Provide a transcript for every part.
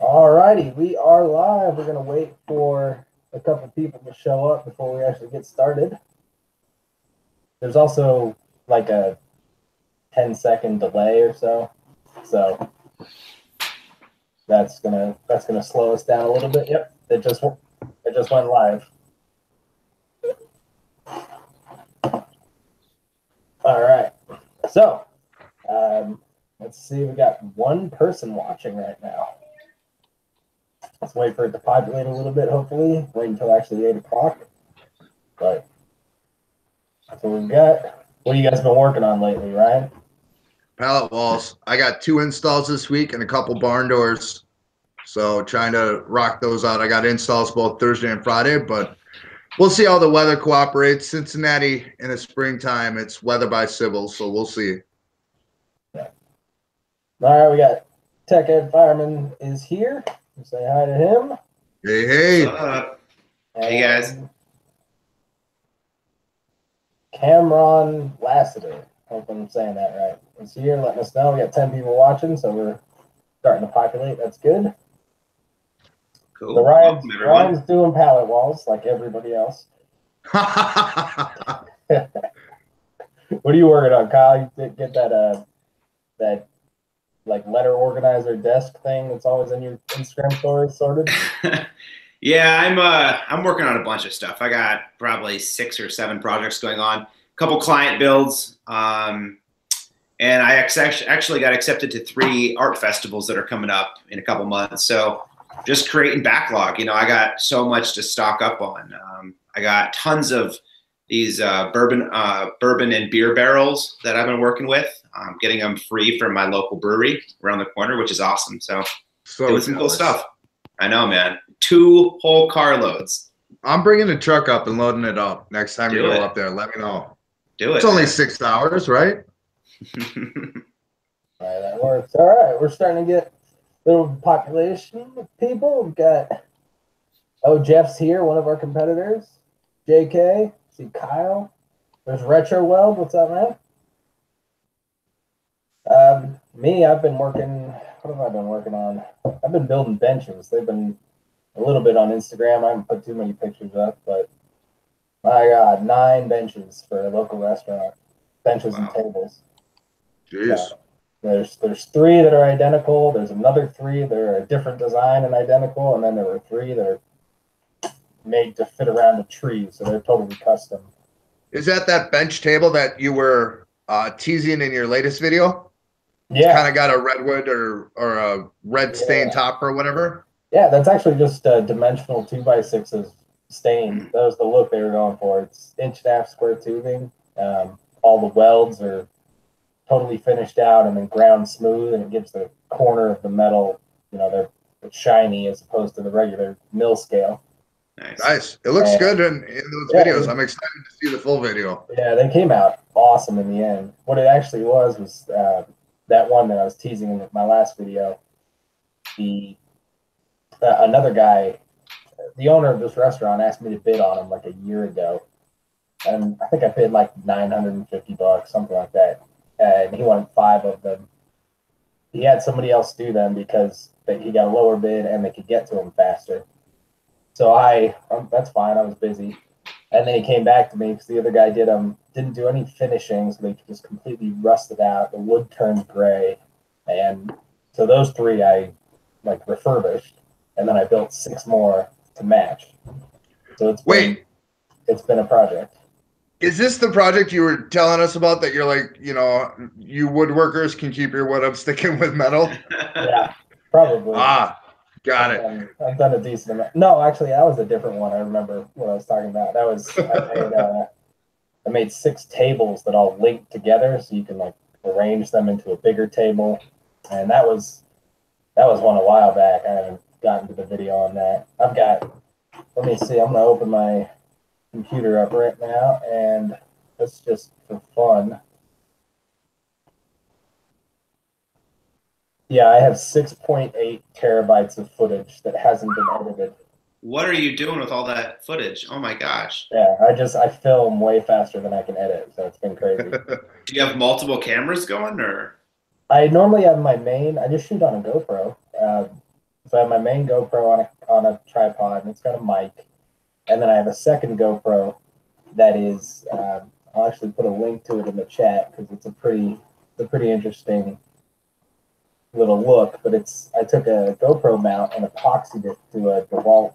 Alrighty, we are live. We're gonna wait for a couple people to show up before we actually get started. There's also like a 10-second delay or so that's gonna slow us down a little bit. Yep, it just went live. All right, so let's see. We got one person watching right now. Let's wait for it to populate a little bit, hopefully. Wait until actually 8 o'clock. But that's what we've got. What have you guys been working on lately, Ryan? Pallet walls. I got 2 installs this week and a couple barn doors. So trying to rock those out. I got installs both Thursday and Friday, but we'll see how the weather cooperates. Cincinnati in the springtime, it's weather by civil, so we'll see. Yeah. All right, we got Tech Ed Fireman is here. We'll say hi to him. Hey, hey. What's up? Hey, guys. Cameron Lassiter. Hope I'm saying that right. Is here letting us know. We got 10 people watching, so we're starting to populate. That's good. Cool. So Ryan's doing pallet walls like everybody else. What are you working on, Kyle? You get that like letter organizer desk thing that's always in your Instagram stories sorted? Yeah, I'm working on a bunch of stuff. I got probably 6 or 7 projects going on. A couple client builds, and I actually got accepted to 3 art festivals that are coming up in a couple months. So just creating backlog. You know, I got so much to stock up on. I got tons of these bourbon and beer barrels that I've been working with. Getting them free from my local brewery around the corner, which is awesome. So doing some cool stuff. I know, man. 2 whole carloads. I'm bringing the truck up and loading it up next time you go up there. Let me know. Do it. It's only 6 hours, right? All right, that works. All right, we're starting to get a little population of people. We've got, Jeff's here, one of our competitors. JK, see Kyle. There's Retro Weld. What's up, man? Me, I've been working. What have I been working on? I've been building benches. They've been a little bit on Instagram. I haven't put too many pictures up, but my God, 9 benches for a local restaurant. Benches and tables. Jeez. So there's 3 that are identical. There's another 3 that are a different design and identical, and then there were 3 that are made to fit around a tree, so they're totally custom. Is that bench table that you were teasing in your latest video? Yeah. Kind of got a redwood or a red stain top or whatever. Yeah, that's actually just dimensional 2x6s stained. That was the look they were going for. It's 1.5-inch square tubing. All the welds are totally finished out and then ground smooth, and it gives the corner of the metal, they're shiny as opposed to the regular mill scale. Nice. It looks good in those videos. I'm excited to see the full video. Yeah, they came out awesome in the end. What it actually was that one that I was teasing in my last video. Another guy, the owner of this restaurant, asked me to bid on him like a year ago, and I think I bid like $950, something like that. And he wanted 5 of them. He had somebody else do them because he got a lower bid and they could get to him faster. So that's fine. I was busy. And then he came back to me because the other guy didn't do any finishing, so they just completely rusted out. The wood turned gray. And so those 3 I refurbished, and then I built 6 more to match. So it's been a project. Is this the project you were telling us about that you're like, you woodworkers can keep your wood up sticking with metal? Yeah, probably. Got it. I've done a decent amount. No, actually, that was a different one. I remember what I was talking about. That was I made 6 tables that all linked together, so you can arrange them into a bigger table. And that was one a while back. I haven't gotten to the video on that. Let me see. I'm gonna open my computer up right now, and that's just for fun. Yeah, I have 6.8 terabytes of footage that hasn't been edited. What are you doing with all that footage? Oh my gosh. Yeah, I film way faster than I can edit, so it's been crazy. Do you have multiple cameras going, or? I normally have my main. I just shoot on a GoPro. So I have my main GoPro on a tripod, and it's got a mic. And then I have a second GoPro that is, I'll actually put a link to it in the chat because it's a pretty interesting little look. But I took a GoPro mount and epoxied it to a DeWalt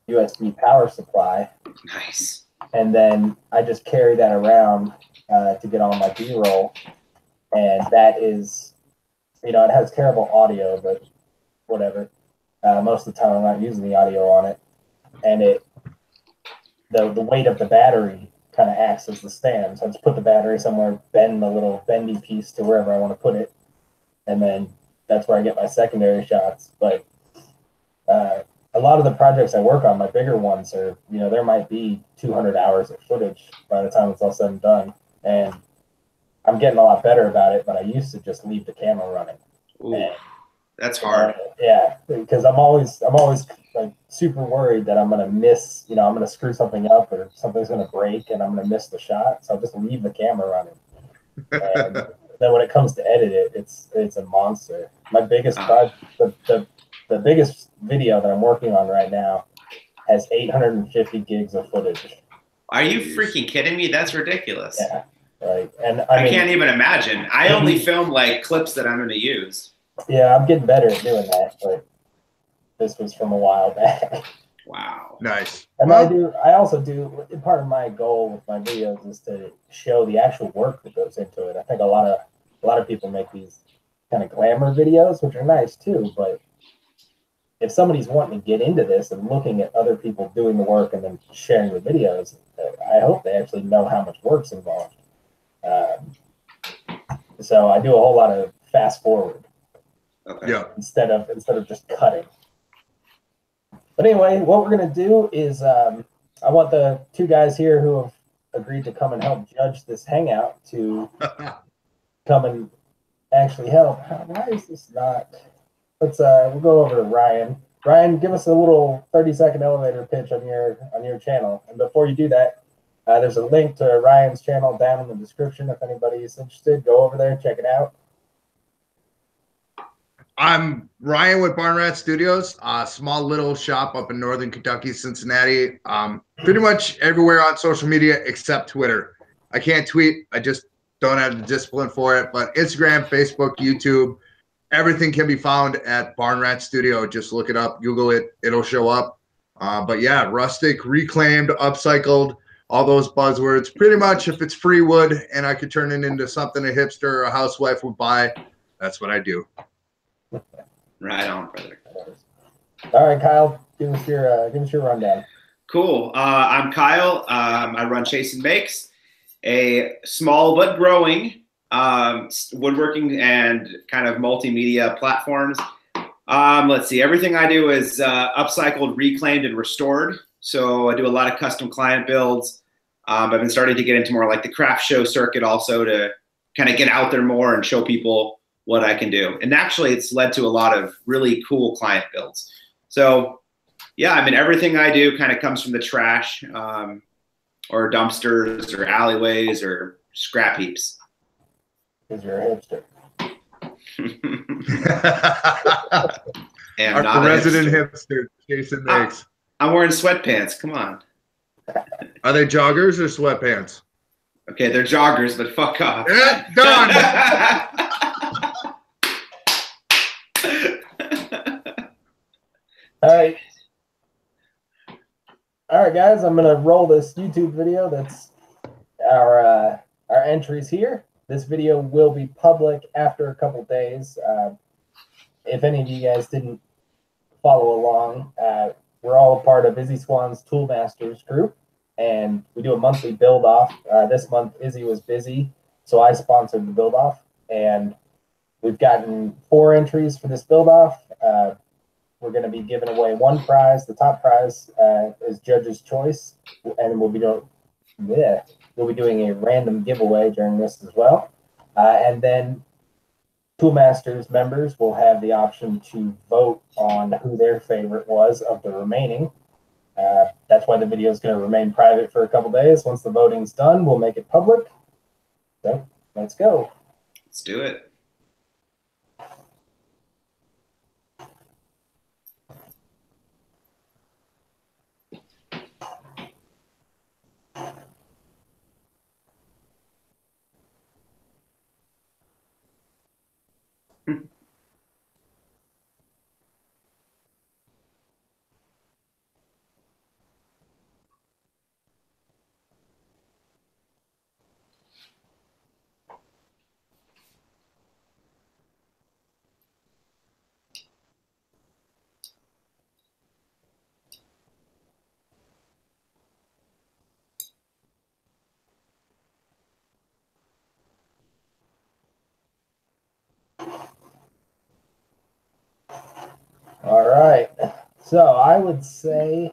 USB power supply. Nice. And then I just carry that around to get all my B-roll. And that is, it has terrible audio, but whatever. Most of the time I'm not using the audio on it. And the weight of the battery kind of acts as the stand. So I just put the battery somewhere, bend the little bendy piece to wherever I want to put it. And then that's where I get my secondary shots. But a lot of the projects I work on, my bigger ones are, there might be 200 hours of footage by the time it's all said and done. And I'm getting a lot better about it, but I used to just leave the camera running. Ooh, and, that's hard. Yeah, because I'm always like super worried that I'm gonna miss, I'm gonna screw something up or something's gonna break and I'm gonna miss the shot. So I'll just leave the camera running. And then when it comes to edit it, it's a monster. My biggest the biggest video that I'm working on right now has 850 gigs of footage. Are you freaking kidding me? That's ridiculous. Yeah. Right. And I can't even imagine. I only film like clips that I'm going to use. Yeah, I'm getting better at doing that, but this was from a while back. Wow. Nice. And I also do, part of my goal with my videos is to show the actual work that goes into it. I think a lot of people make these kind of glamour videos, which are nice too, but if somebody's wanting to get into this and looking at other people doing the work and then sharing the videos, I hope they actually know how much work's involved. So I do a whole lot of fast forward. Okay. Yeah. Instead of just cutting. But anyway, what we're gonna do is I want the two guys here who have agreed to come and help judge this hangout to come and actually help. Why is this not? We'll go over to Ryan. Ryan, give us a little 30-second elevator pitch on your channel. And before you do that, there's a link to Ryan's channel down in the description. If anybody is interested, go over there, check it out. I'm Ryan with Barn Rat Studios, a small little shop up in northern Kentucky, Cincinnati. Pretty much everywhere on social media except Twitter. I can't tweet. I just don't have the discipline for it. But Instagram, Facebook, YouTube, everything can be found at Barn Rat Studio. Just look it up, Google it, it'll show up. But yeah, rustic, reclaimed, upcycled, all those buzzwords. Pretty much if it's free wood and I could turn it into something a hipster or a housewife would buy, that's what I do. Right on, brother. All right, Kyle, give us your rundown. Cool. I'm Kyle. I run Chase and Bakes, a small but growing woodworking and kind of multimedia platforms. Let's see. Everything I do is upcycled, reclaimed, and restored. So I do a lot of custom client builds. I've been starting to get into more like the craft show circuit also to kind of get out there more and show people what I can do. And actually it's led to a lot of really cool client builds. So yeah, I mean, everything I do kind of comes from the trash or dumpsters or alleyways or scrap heaps. Because you're a hipster. And our resident hipster, Jason Bakes. I'm wearing sweatpants. Come on. Are they joggers or sweatpants? Okay, they're joggers, but fuck off. Yeah, done. All right, guys. I'm gonna roll this YouTube video. That's our entries here. This video will be public after a couple days. If any of you guys didn't follow along, we're all a part of Izzy Swan's Tool Masters group, and we do a monthly build off. This month, Izzy was busy, so I sponsored the build off, and we've gotten 4 entries for this build off. We're going to be giving away one prize. The top prize is Judge's Choice, and we'll be doing a random giveaway during this as well. And then Toolmasters members will have the option to vote on who their favorite was of the remaining. That's why the video is going to remain private for a couple days. Once the voting's done, we'll make it public. So let's go. Let's do it. All right. So I would say,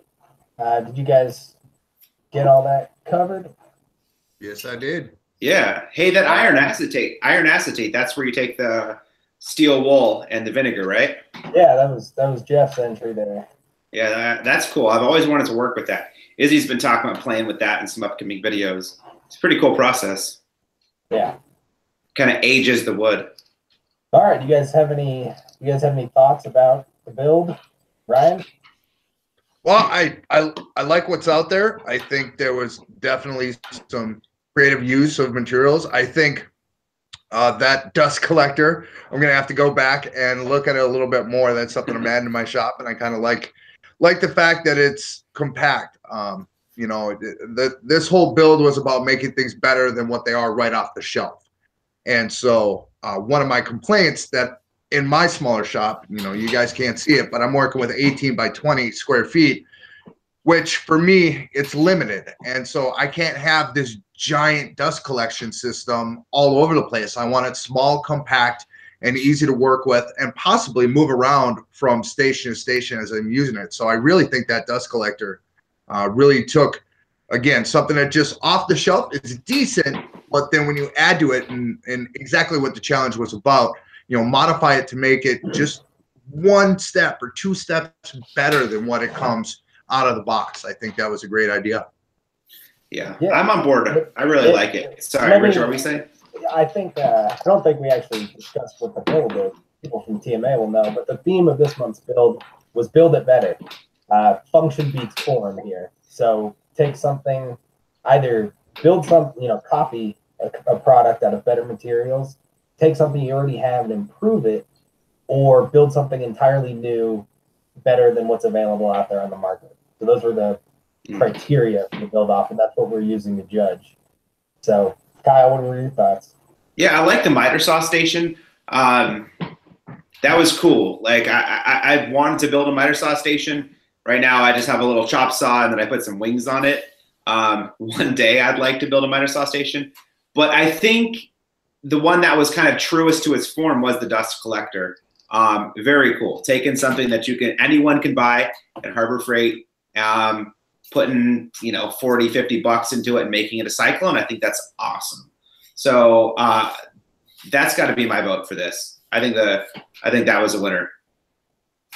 did you guys get all that covered? Yes, I did. Yeah. Hey, that iron acetate, that's where you take the steel wool and the vinegar, right? Yeah, that was Jeff's entry there. Yeah, that's cool. I've always wanted to work with that. Izzy's been talking about playing with that in some upcoming videos. It's a pretty cool process. Yeah. Kind of ages the wood. All right. You guys have any thoughts about the build, Ryan? Well, I like what's out there. I think there was definitely some creative use of materials. I think that dust collector, I'm gonna have to go back and look at it a little bit more. That's something I'm adding to my shop, and I kind of like the fact that it's compact. You know, this whole build was about making things better than what they are right off the shelf. And so one of my complaints that in my smaller shop, you know, you guys can't see it, but I'm working with 18 by 20 square feet, which for me, it's limited. And so I can't have this giant dust collection system all over the place. I want it small, compact, and easy to work with, and possibly move around from station to station as I'm using it. So I really think that dust collector really took, again, something that just off the shelf is decent, but then when you add to it and exactly what the challenge was about, you know, modify it to make it just one step or two steps better than what it comes out of the box. I think that was a great idea. Yeah. I'm on board. I really like it. Sorry, Richard, what were we saying? I think I don't think we actually discussed what the build is. People from TMA will know, but the theme of this month's build was build it better. Function beats form here. So take something, either build something, you know, copy a product out of better materials, take something you already have and improve it, or build something entirely new, better than what's available out there on the market. So those were the criteria to build off, and that's what we're using to judge. So, Kyle, what were your thoughts? Yeah, I like the miter saw station. That was cool. Like I wanted to build a miter saw station. Right now, I just have a little chop saw, and then I put some wings on it. One day, I'd like to build a miter saw station, but I think the one that was kind of truest to its form was the dust collector. Very cool. Taking something that anyone can buy at Harbor Freight, putting, you know, 40, 50 bucks into it and making it a cyclone. I think that's awesome. So that's got to be my vote for this. I think that was a winner.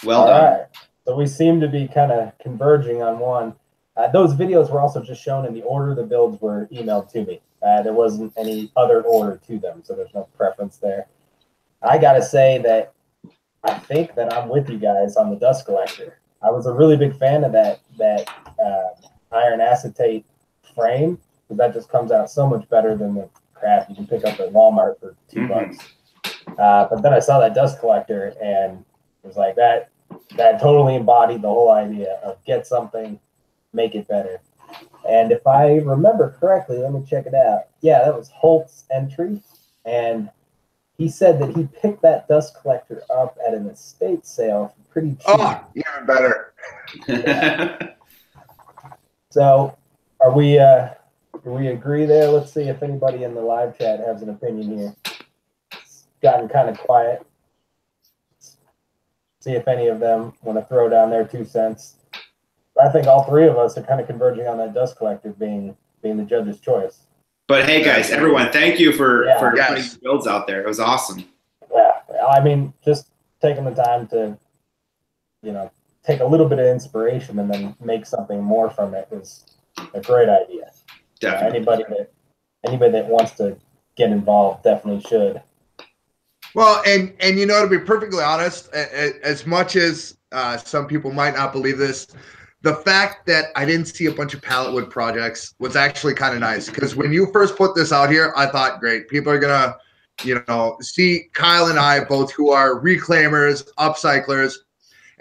Well done. All right. So we seem to be kind of converging on one. Those videos were also just shown in the order the builds were emailed to me. There wasn't any other order to them, so there's no preference there. I got to say that I think that I'm with you guys on the dust collector. I was a really big fan of that iron acetate frame, because that just comes out so much better than the crap you can pick up at Walmart for $2. But then I saw that dust collector, and it was like that totally embodied the whole idea of get something, make it better. And if I remember correctly, let me check it out. Yeah, that was Holt's entry, and he said that he picked that dust collector up at an estate sale for pretty cheap. Oh, even better. So, do we agree there? Let's see if anybody in the live chat has an opinion here. It's gotten kind of quiet. See if any of them want to throw down their 2 cents. I think all three of us are kind of converging on that dust collector being the judge's choice. But hey, guys, everyone, thank you for Yes. putting builds out there. It was awesome. Yeah, I mean, just taking the time to, you know, take a little bit of inspiration and then make something more from it is a great idea. Definitely. Anybody that wants to get involved definitely should. Well, and you know, to be perfectly honest, as much as some people might not believe this, the fact that I didn't see a bunch of pallet wood projects was actually kind of nice, because when you first put this out here, I thought, great, people are gonna you know, see Kyle and I both, who are reclaimers, upcyclers,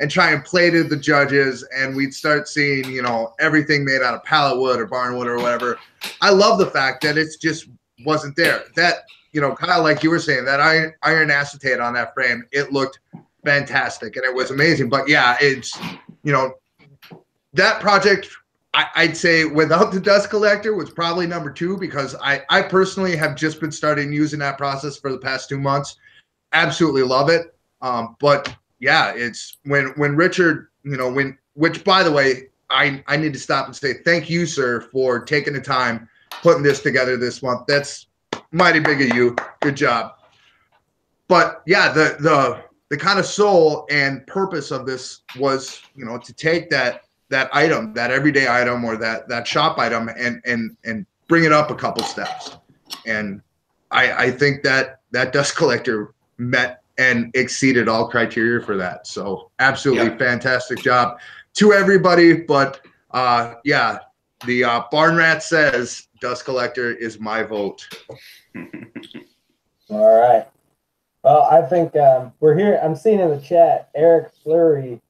and try and play to the judges, and we'd start seeing, you know, everything made out of pallet wood or barn wood or whatever. I love the fact that it's just wasn't there. That, you know, Kyle, like you were saying, that iron acetate on that frame, it looked fantastic and it was amazing. But yeah, it's, you know, that project, I'd say without the dust collector was probably number 2, because I personally have just been starting using that process for the past 2 months. Absolutely love it. But yeah, it's when Richard, you know, which by the way, I need to stop and say thank you, sir, for taking the time putting this together this month. That's mighty big of you. Good job. But yeah, the kind of soul and purpose of this was, you know, to take that item, that everyday item, or that shop item, and bring it up a couple steps. And I think that dust collector met and exceeded all criteria for that. So absolutely fantastic job to everybody. But yeah, the Barn Rat says dust collector is my vote. All right. Well, I think we're here. I'm seeing in the chat, Eric Fleury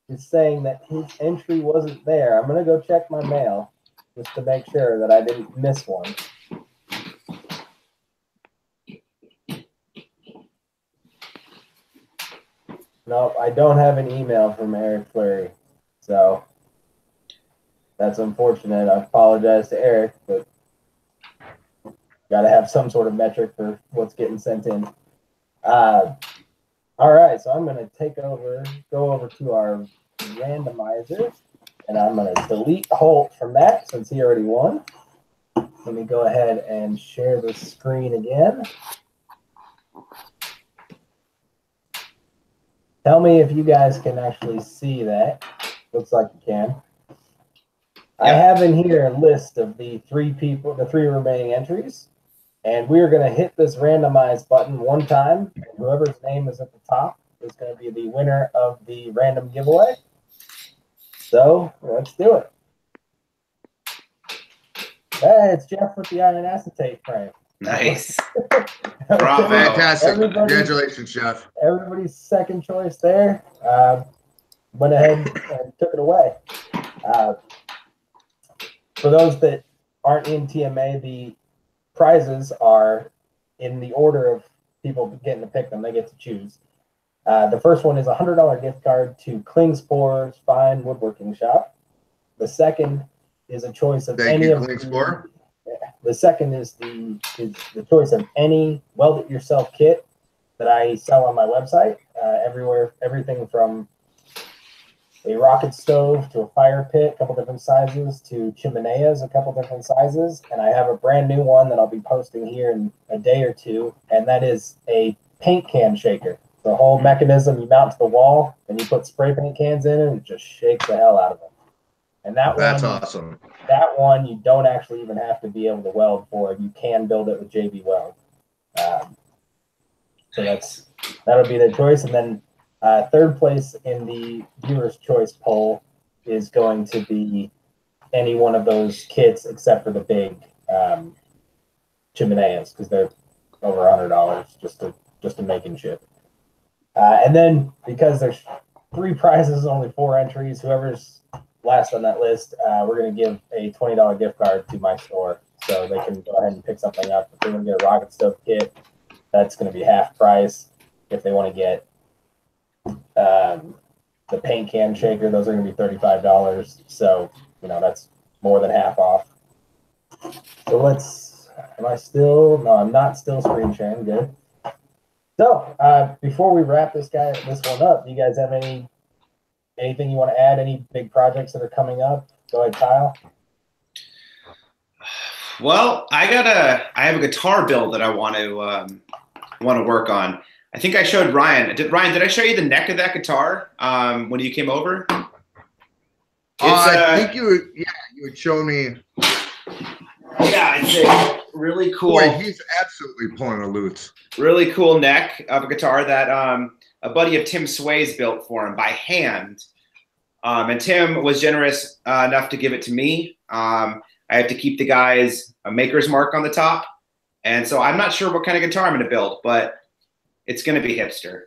is saying that his entry wasn't there. I'm going to go check my mail just to make sure that I didn't miss one. Nope, I don't have an email from Eric Fleury. So that's unfortunate. I apologize to Eric, but got to have some sort of metric for what's getting sent in. All right, so I'm going to go over to our randomizer, and I'm going to delete Holt from that since he already won. Let me go ahead and share the screen again. Tell me if you guys can actually see that. Looks like you can. I have in here a list of the 3 remaining entries. And we're going to hit this randomize button one time. And whoever's name is at the top is going to be the winner of the random giveaway. So let's do it. Hey, it's Jeff with the iron acetate frame. Nice. Bravo. Fantastic. Congratulations, Jeff. Everybody's second choice there. Went ahead and took it away. For those that aren't in TMA, the prizes are in the order of people getting to pick them. They get to choose. The first one is a $100 gift card to Klingspor's Fine Woodworking Shop. The second is a choice of the second is the choice of any weld it yourself kit that I sell on my website. Everything from a rocket stove to a fire pit, a couple different sizes, to chimeneas, a couple different sizes. And I have a brand new one that I'll be posting here in a day or two, and that is a paint can shaker. The whole mechanism you mount to the wall, and you put spray paint cans in it, and it just shakes the hell out of them. And that's awesome. That one you don't actually even have to be able to weld for. You can build it with JB Weld. So that'll be the choice. And then third place in the viewer's choice poll is going to be any one of those kits except for the big chimeneas, because they're over $100 just to make and ship. And then because there's 3 prizes, only 4 entries, whoever's last on that list, we're going to give a $20 gift card to my store, so they can go ahead and pick something up. If they want to get a rocket stove kit, that's going to be half price. If they want to get the paint can shaker, those are going to be $35. So, that's more than half off. So I'm not still screen sharing. Good. So before we wrap this one up, do you guys have anything you want to add? Any big projects that are coming up? Go ahead, Kyle. Well, I have a guitar build that I want to work on. I think I showed Ryan. Did I show you the neck of that guitar when you came over? I think you would show me. Yeah, it's a really cool. Boy, he's absolutely pulling a lute. Really cool neck of a guitar that a buddy of Tim Sway's built for him by hand. And Tim was generous enough to give it to me. I have to keep the guy's maker's mark on the top. And so I'm not sure what kind of guitar I'm going to build, but it's going to be hipster.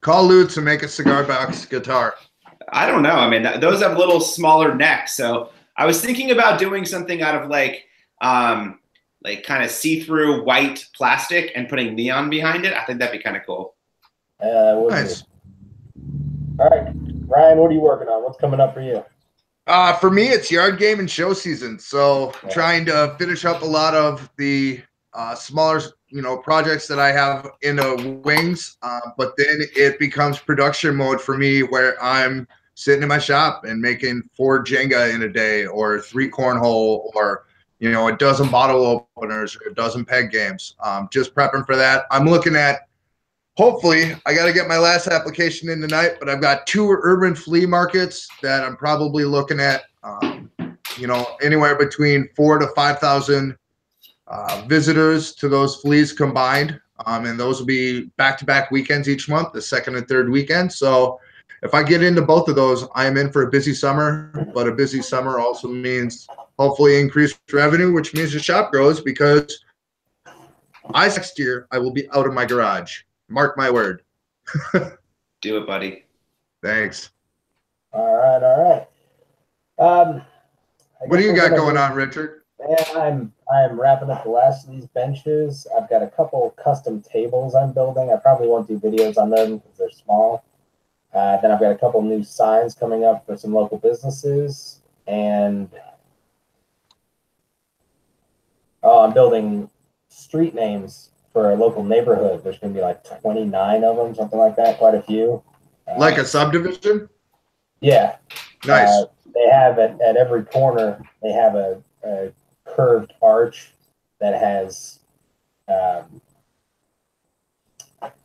Call Lutz and make a cigar box guitar. I don't know. I mean, those have little smaller necks. So I was thinking about doing something out of like kind of see-through white plastic and putting neon behind it. I think that'd be kind of cool. Nice. All right, Ryan, what are you working on? What's coming up for you? For me, it's yard game and show season. So trying to finish up a lot of the smaller, projects that I have in the wings. But then it becomes production mode for me where I'm sitting in my shop and making 4 Jenga in a day or 3 cornhole or, a dozen bottle openers or a dozen peg games. Just prepping for that. I'm looking at, hopefully, I got to get my last application in tonight, but I've got 2 urban flea markets that I'm probably looking at, anywhere between 4,000 to 5,000 visitors to those fleas combined. And those will be back-to-back weekends each month, the second and third weekend. So if I get into both of those, I am in for a busy summer, but a busy summer also means hopefully increased revenue, which means the shop grows because next year I will be out of my garage. Mark my word. Do it, buddy. Thanks. All right. What do you got going on, Richard? Man, I'm wrapping up the last of these benches. I've got a couple custom tables I'm building. I probably won't do videos on them because they're small. Then I've got a couple new signs coming up for some local businesses. And I'm building street names for a local neighborhood. There's going to be like 29 of them, something like that, quite a few. Like a subdivision? Yeah. Nice. They have at every corner, they have a curved arch that has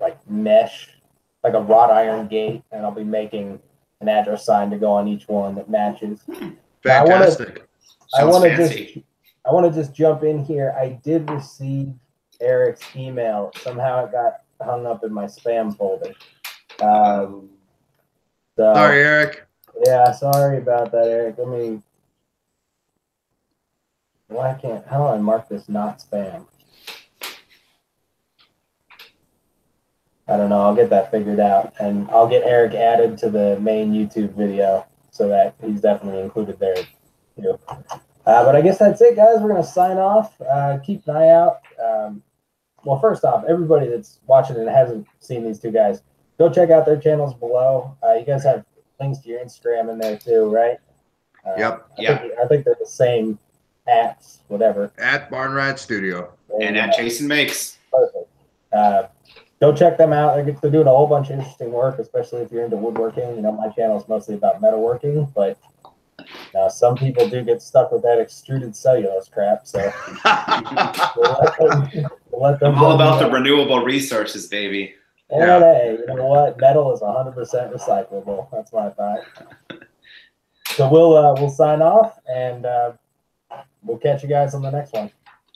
like mesh, like a wrought iron gate, and I'll be making an address sign to go on each one that matches. Fantastic. I want to just jump in here. I did receive Eric's email. Somehow it got hung up in my spam folder. So, Sorry, Eric. Yeah, sorry about that, Eric. How do I mark this not spam? I don't know. I'll get that figured out, and I'll get Eric added to the main YouTube video so that he's definitely included there too. But I guess that's it, guys. We're going to sign off. Keep an eye out. Well, first off, everybody that's watching and hasn't seen these 2 guys, go check out their channels below. You guys have links to your Instagram in there too, right? Yep. I think they're the same @ whatever. At Barn Rat Studio. And at Jason Makes. Perfect. Go check them out. They're doing a whole bunch of interesting work, especially if you're into woodworking. My channel is mostly about metalworking, but some people do get stuck with that extruded cellulose crap. So we'll let them I'm all about the renewable resources, baby. And hey, you know what? Metal is 100% recyclable. That's my thought. So we'll sign off, and we'll catch you guys on the next one.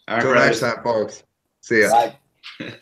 All right, Until next time, folks. See ya. Bye.